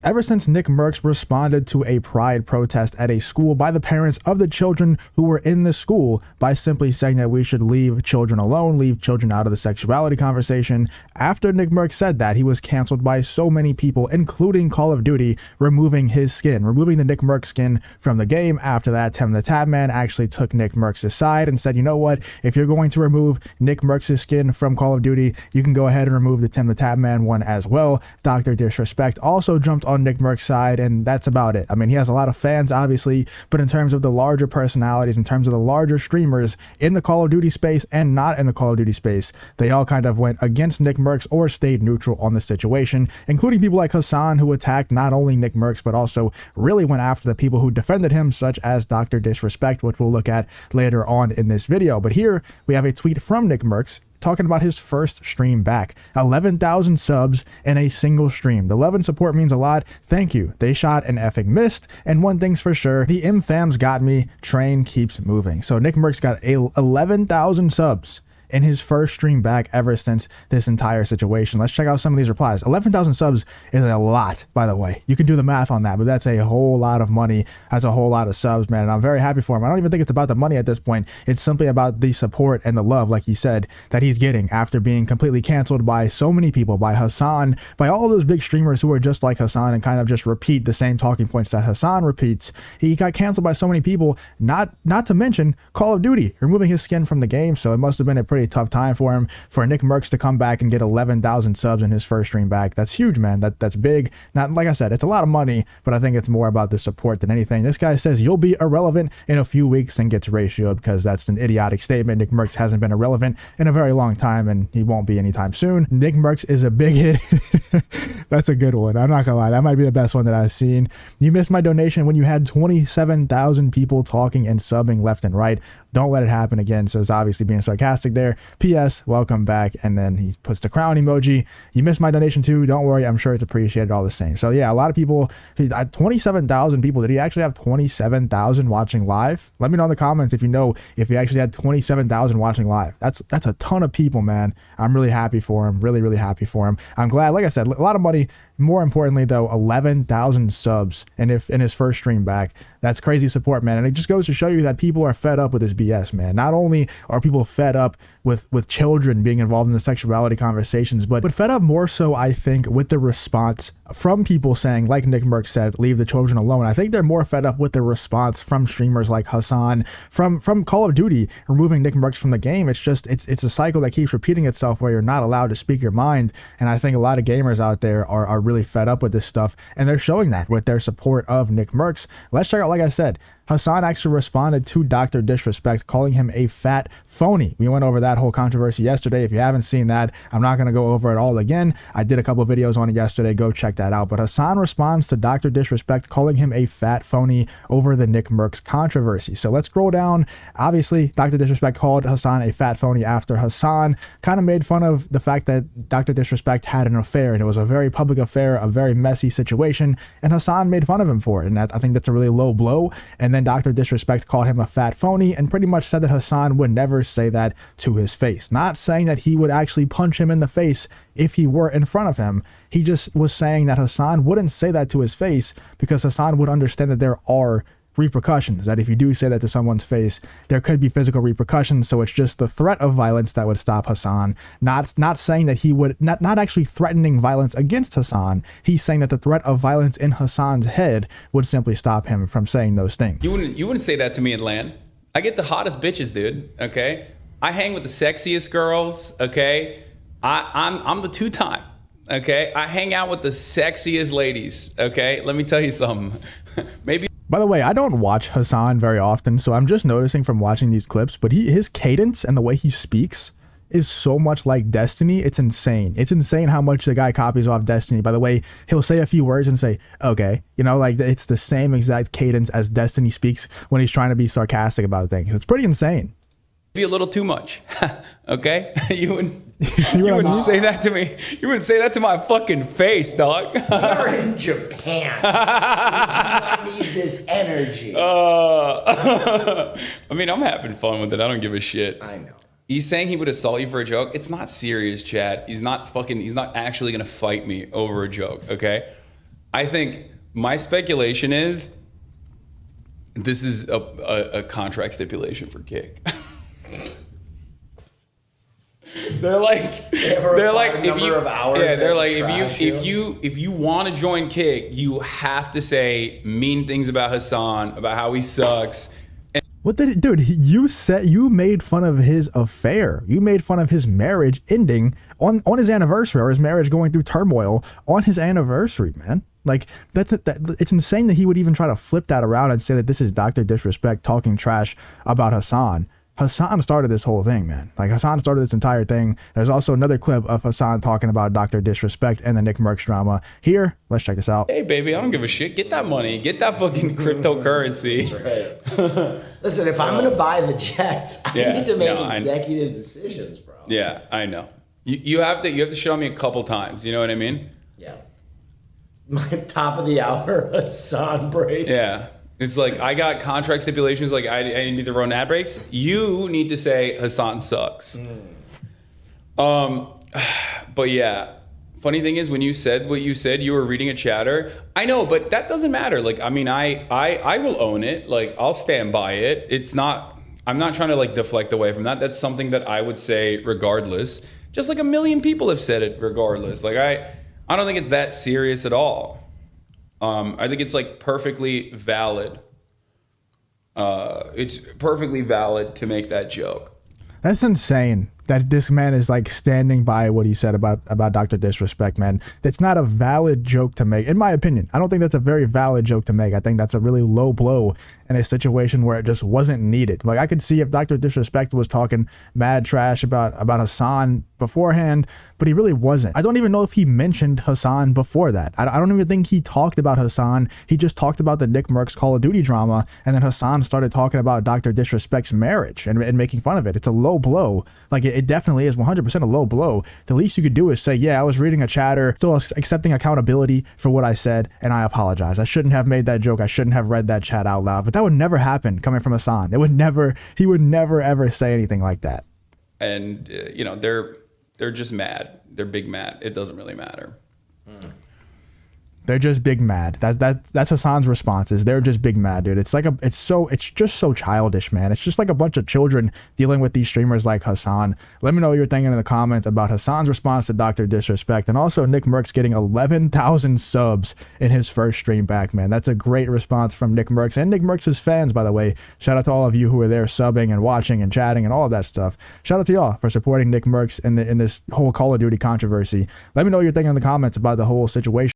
Ever since Nick Mercs responded to a pride protest at a school by the parents of the children who were in the school by simply saying that we should leave children alone, leave children out of the sexuality conversation. After Nick Mercs said that, he was canceled by so many people, including Call of Duty, removing his skin, removing the Nick Mercs skin from the game. After that, Tim the Tabman actually took Nick Mercs' side and said, you know what, if you're going to remove Nick Mercs' skin from Call of Duty, you can go ahead and remove the Tim the Tabman one as well. Dr. Disrespect also jumped on Nick Mercs' side, and that's about it. I mean, he has a lot of fans, obviously, but in terms of the larger personalities, in terms of the larger streamers in the Call of Duty space and not in the Call of Duty space, they all kind of went against Nick Mercs or stayed neutral on the situation, including people like Hasan, who attacked not only Nick Mercs, but also really went after the people who defended him, such as Dr. Disrespect, which we'll look at later on in this video. But here we have a tweet from Nick Mercs talking about his first stream back. 11,000 subs in a single stream. The love and support means a lot. Thank you. They shot and effing missed. And one thing's for sure, the M-Fams got me. Train keeps moving. So Nick Mercs got 11,000 subs in his first stream back ever since this entire situation. Let's check out some of these replies. 11,000 subs is a lot, by the way. You can do the math on that, but that's a whole lot of money. That's a whole lot of subs, man. And I'm very happy for him. I don't even think it's about the money at this point. It's simply about the support and the love, like he said, that he's getting after being completely canceled by so many people, by Hasan, by all those big streamers who are just like Hasan and kind of just repeat the same talking points that Hasan repeats. He got canceled by so many people, not to mention Call of Duty, removing his skin from the game. So it must have been a pretty tough time for him. For Nick Mercs to come back and get 11,000 subs in his first stream back, that's huge, man. That's big. Not, like I said, it's a lot of money, but I think it's more about the support than anything. This guy says you'll be irrelevant in a few weeks and gets ratioed, because that's an idiotic statement. Nick Mercs hasn't been irrelevant in a very long time, and he won't be anytime soon. Nick Mercs is a big hit. That's a good one. I'm not gonna lie, that might be the best one that I've seen. You missed my donation when you had 27,000 people talking and subbing left and right. Don't let it happen again. So it's obviously being sarcastic there. P.S. Welcome back. And then he puts the crown emoji. You missed my donation too. Don't worry. I'm sure it's appreciated all the same. So yeah, a lot of people, 27,000 people. Did he actually have 27,000 watching live? Let me know in the comments if you know if he actually had 27,000 watching live. That's a ton of people, man. I'm really happy for him. Really, really happy for him. I'm glad, like I said, a lot of money. More importantly, though, 11,000 subs and if in his first stream back. That's crazy support, man. And it just goes to show you that people are fed up with this BS, man. Not only are people fed up with children being involved in the sexuality conversations, but fed up more so, I think, with the response from people saying, like Nick Mercs said, leave the children alone. I think they're more fed up with the response from streamers like Hasan, from Call of Duty, removing Nick Mercs from the game. It's just, it's a cycle that keeps repeating itself where you're not allowed to speak your mind. And I think a lot of gamers out there are really fed up with this stuff, and they're showing that with their support of Nick Mercs. Let's check out, like I said, Hasan actually responded to Dr. Disrespect, calling him a fat phony. We went over that whole controversy yesterday. If you haven't seen that, I'm not going to go over it all again. I did a couple of videos on it yesterday. Go check that out. But Hasan responds to Dr. Disrespect, calling him a fat phony over the Nick Mercs controversy. So let's scroll down. Obviously, Dr. Disrespect called Hasan a fat phony after Hasan kind of made fun of the fact that Dr. Disrespect had an affair, and it was a very public affair, a very messy situation, and Hasan made fun of him for it. And I think that's a really low blow. And then Dr. Disrespect called him a fat phony and pretty much said that Hasan would never say that to his face. Not saying that he would actually punch him in the face if he were in front of him. He just was saying that Hasan wouldn't say that to his face because Hasan would understand that there are repercussions, that if you do say that to someone's face, there could be physical repercussions. So it's just the threat of violence that would stop Hasan, not saying that he would, not actually threatening violence against Hasan. He's saying that the threat of violence in Hasan's head would simply stop him from saying those things. You wouldn't say that to me in LAN. I get the hottest bitches, dude. Okay, I hang with the sexiest girls. Okay, I'm the two-time. Okay, I hang out with the sexiest ladies. Okay, let me tell you something. Maybe. By the way, I don't watch Hasan very often, so I'm just noticing from watching these clips, but his cadence and the way he speaks is so much like Destiny. It's insane. It's insane how much the guy copies off Destiny. By the way, he'll say a few words and say, okay, you know, like it's the same exact cadence as Destiny speaks when he's trying to be sarcastic about things. It's pretty insane. Be a little too much. Okay, you wouldn't say that to me. You wouldn't say that to my fucking face, dog. You're in Japan. You do not need this energy. I mean, I'm having fun with it. I don't give a shit. I know. He's saying he would assault you for a joke. It's not serious, Chad. He's not actually gonna fight me over a joke, okay? I think my speculation is this is a contract stipulation for Kick. They're like if you want to join Kick, you have to say mean things about Hasan, about how he sucks. What did it, dude? You made fun of his affair. You made fun of his marriage ending on his anniversary, or his marriage going through turmoil on his anniversary, man. Like it's insane that he would even try to flip that around and say that this is Dr. Disrespect talking trash about Hasan. Hasan started this whole thing, man. Like Hasan started this entire thing. There's also another clip of Hasan talking about Dr. Disrespect and the Nick Mercs drama. Here, let's check this out. Hey, baby, I don't give a shit. Get that money. Get that fucking cryptocurrency. That's right. Listen, if I'm going to buy the Jets, I need to make executive decisions, bro. Yeah, I know. You have to shit on me a couple times. You know what I mean? Yeah. My top of the hour Hasan break. Yeah. It's like, I got contract stipulations, like I need to run ad breaks. You need to say Hasan sucks. But yeah, funny thing is when you said what you said, you were reading a chatter. I know, but that doesn't matter. Like, I mean, I will own it. Like, I'll stand by it. It's not, I'm not trying to like deflect away from that. That's something that I would say regardless. Just like a million people have said it regardless. Like, I don't think it's that serious at all. I think it's like perfectly valid. It's perfectly valid to make that joke. That's insane that this man is like standing by what he said about Dr. Disrespect, man. That's not a valid joke to make, in my opinion. I don't think that's a very valid joke to make. I think that's a really low blow in a situation where it just wasn't needed. Like, I could see if Dr. Disrespect was talking mad trash about Hasan beforehand, but he really wasn't. I don't even know if he mentioned Hasan before that. I don't even think he talked about Hasan. He just talked about the Nick Mercs Call of Duty drama, and then Hasan started talking about Dr. Disrespect's marriage and making fun of it. It's a low blow. Like, it definitely is 100% a low blow. The least you could do is say, yeah, I was reading a chatter, still accepting accountability for what I said, and I apologize. I shouldn't have made that joke. I shouldn't have read that chat out loud. But that would never happen coming from Hasan. He would never ever say anything like that. And you know, they're just mad. They're big mad. It doesn't really matter. They're just big mad. That's Hasan's response. Is they're just big mad, dude. It's just so childish, man. It's just like a bunch of children dealing with these streamers like Hasan. Let me know what you're thinking in the comments about Hasan's response to Dr. Disrespect, and also Nick Mercs getting 11,000 subs in his first stream back, man. That's a great response from Nick Mercs and Nick Mercs' fans, by the way. Shout out to all of you who were there subbing and watching and chatting and all of that stuff. Shout out to y'all for supporting Nick Mercs in this whole Call of Duty controversy. Let me know what you're thinking in the comments about the whole situation.